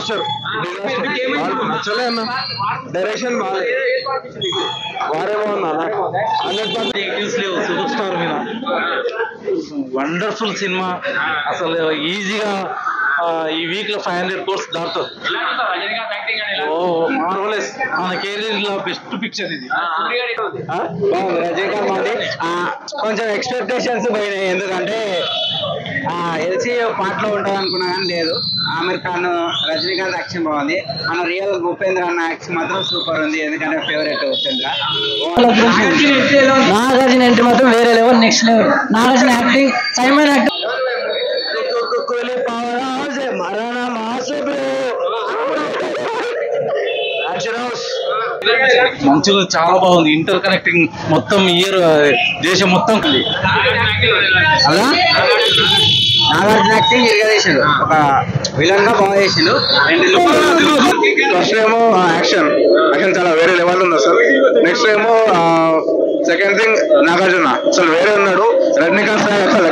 disaster నచ్చలే అన్న direction వారేమో అన్న 100% లేవు సూపర్ స్టార్ మీద వండర్ఫుల్ సినిమా అసలు ఈజీగా ఈ వీక్ లో 500 crores దాటుతుంది మార్వలెస్ మన కెరీర్ లో బెస్ట్ పిక్చర్ ఇది బాగుంది రజనీకాంత్ బాగుంది కొంచెం ఎక్స్పెక్టేషన్స్ పోయినాయి ఎందుకంటే ఎల్సీ పాటలో ఉంటుంది అనుకున్నా కానీ లేదు ఆమిర్ ఖాన్ రజనీకాంత్ యాక్షన్ బాగుంది మన రియల్ భూపేంద్ర అన్న యాక్షన్ మాత్రం సూపర్ ఉంది ఎందుకంటే ఫేవరెట్ భూపేంద్ర నాగార్జున ఎంట్రీ మాత్రం వేరే level next level Nagarjuna acting Simon acting మంచిగా చాలా బాగుంది ఇంటర్ కనెక్టింగ్ మొత్తం ఇయర్ దేశం మొత్తం అలా నాగార్జున యాక్టింగ్ ఇరగదీసాడు ఒక విలన్ గా బాగా చేసిండు ఫస్ట్ ఏమో యాక్షన్ చాలా వేరే లెవెల్ ఉంది అసలు నెక్స్ట్ ఏమో సెకండ్ థింగ్ నాగార్జున అసలు వేరే ఉన్నాడు రజనీకాంత్ సార్ అసలు